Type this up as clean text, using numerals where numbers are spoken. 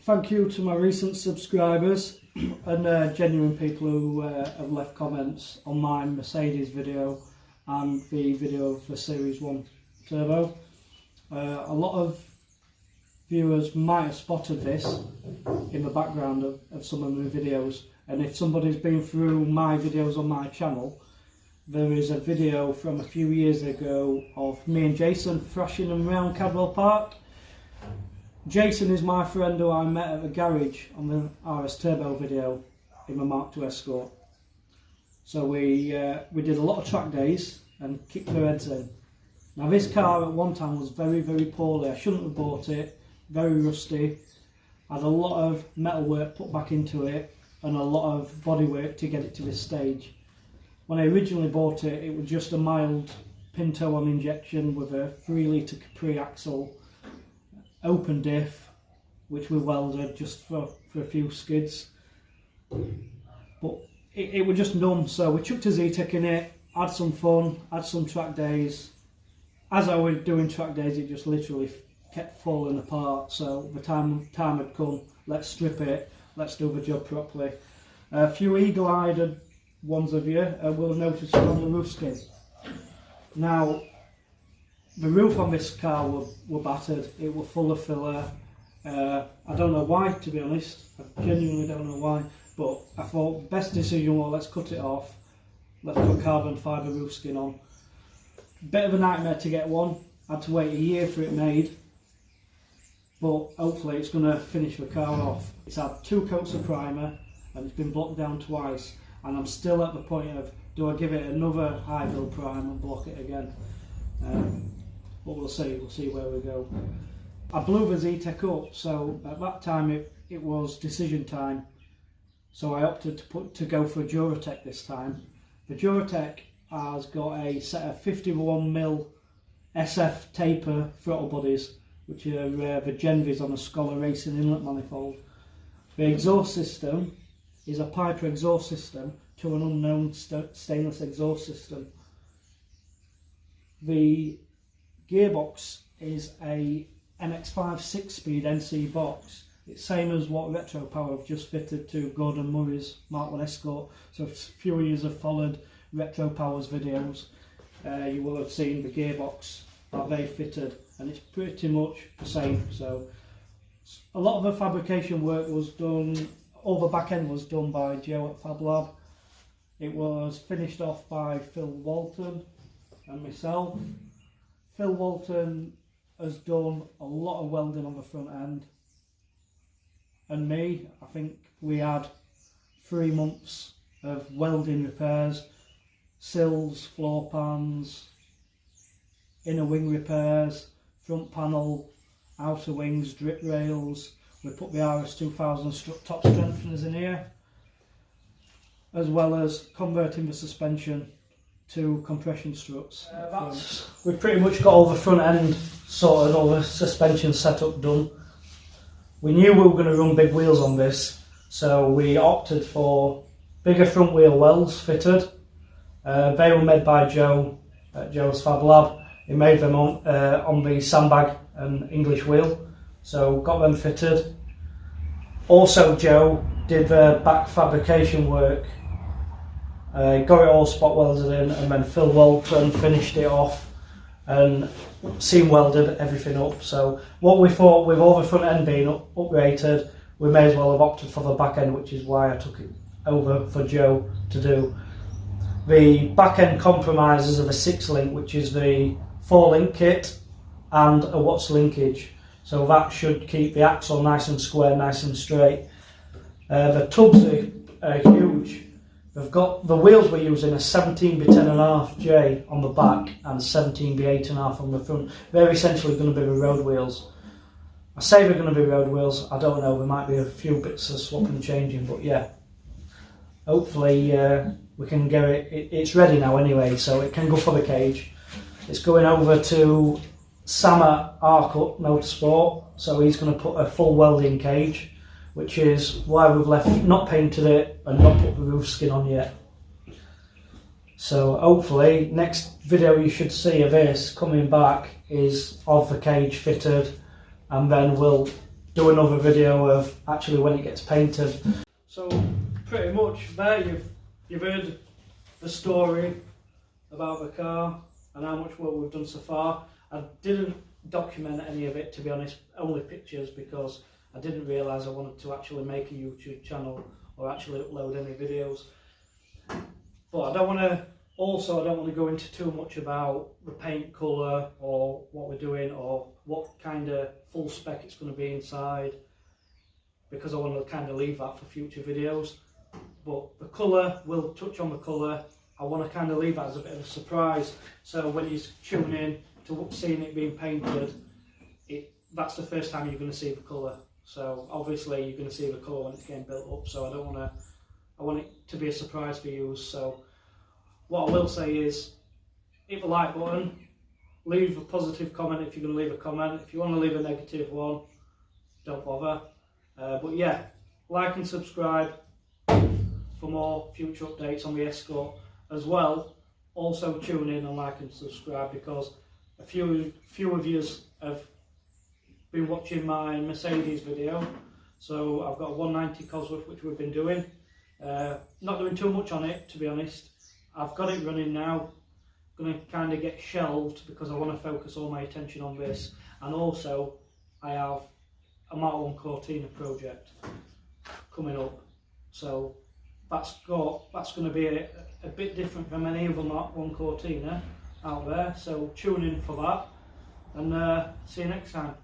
thank you to my recent subscribers and genuine people who have left comments on my Mercedes video and the video of the Series 1 Turbo. A lot of viewers might have spotted this in the background of some of my videos, and if somebody's been through my videos on my channel, there is a video from a few years ago of me and Jason thrashing them around Cadwell Park. Jason is my friend who I met at the garage on the RS Turbo video in my MK2 Escort. So we did a lot of track days and kicked their heads in. Now this car at one time was very poorly. I shouldn't have bought it, very rusty. Had a lot of metal work put back into it and a lot of body work to get it to this stage. When I originally bought it, it was just a mild Pinto on injection with a 3 litre Capri axle, open diff, which we welded just for a few skids. But it was just numb, so we chucked a Z-Tech in it, had some fun, had some track days. As I was doing track days, it just literally kept falling apart, so the time had come, let's strip it, let's do the job properly. A few eagle-eyed ones of you will notice on the roof skin. Now, the roof on this car were battered, it was full of filler. I don't know why, to be honest, I genuinely don't know why, but I thought best decision was let's cut it off, let's put carbon fibre roof skin on. Bit of a nightmare to get one, had to wait a year for it made, but hopefully it's going to finish the car off. It's had 2 coats of primer and it's been blocked down twice, and I'm still at the point of, do I give it another high build prime and block it again? But we'll see where we go. I blew the Z-Tech up, so at that time it was decision time, so I opted to go for a Duratec this time. The Duratec has got a set of 51mm SF taper throttle bodies, which are the Genvis on a Scholar Racing inlet manifold. The exhaust system is a Piper exhaust system to an unknown stainless exhaust system. The gearbox is a MX5 6-speed NC box. It's same as what Retro Power have just fitted to Gordon Murray's MK2 Escort. So if a few of you have followed Retro Power's videos, you will have seen the gearbox that they fitted, and it's pretty much the same. So a lot of the fabrication work was done, all the back end was done by Joe at Fab Lab. It was finished off by Phil Walton and myself. Phil Walton has done a lot of welding on the front end, and me, I think we had 3 months of welding repairs, sills, floor pans, inner wing repairs, front panel, outer wings, drip rails. We put the RS2000 top strengtheners in here, as well as converting the suspension to compression struts. We've pretty much got all the front end sorted, all the suspension setup done. We knew we were going to run big wheels on this, so we opted for bigger front wheel wells fitted. They were made by Joe at Joe's Fab Lab. He made them on the sandbag and English wheel, so got them fitted. Also Joe did the back fabrication work, got it all spot welded in, and then Phil Walton finished it off and seam welded everything up. So what we thought, with all the front end being uprated, we may as well have opted for the back end, which is why I took it over for Joe to do. The back end compromises of a 6-link, which is the 4-link kit, and a Watts linkage. So that should keep the axle nice and square, nice and straight. The tubs are huge. We've got the wheels we're using are 17x10.5J on the back and 17x8.5 on the front. They're essentially going to be the road wheels. I say they're going to be road wheels, I don't know, there might be a few bits of swap and changing, but yeah. Hopefully we can get it, it's ready now anyway, so it can go for the cage. It's going over to Sam at Arcut Motorsport, so he's going to put a full welding cage, which is why we've not painted it and not put the roof skin on yet. So hopefully next video you should see of this coming back is of the cage fitted, and then we'll do another video of actually when it gets painted. So pretty much there you've heard the story about the car and how much work we've done so far. I didn't document any of it, to be honest, only pictures, because I didn't realise I wanted to actually make a YouTube channel or actually upload any videos. But I don't want to go into too much about the paint colour or what we're doing or what kind of full spec it's going to be inside, because I want to kind of leave that for future videos. But the colour, we'll touch on the colour. I want to kind of leave that as a bit of a surprise, so when you tune in to seeing it being painted, that's the first time you're going to see the colour. So obviously you're going to see the colour when it's getting built up, so I want it to be a surprise for you. So what I will say is, hit the like button, leave a positive comment if you're going to leave a comment. If you want to leave a negative one, don't bother. But yeah, like and subscribe for more future updates on the Escort as well. Also tune in and like and subscribe, because a few of you have been watching my Mercedes video. So I've got a 190 Cosworth which we've been doing. Not doing too much on it, to be honest. I've got it running now. Going to kind of get shelved because I want to focus all my attention on this. And also I have a Mark 1 Cortina project coming up. So that's going to be a bit different from any other Mark 1 Cortina out there. So tune in for that, and see you next time.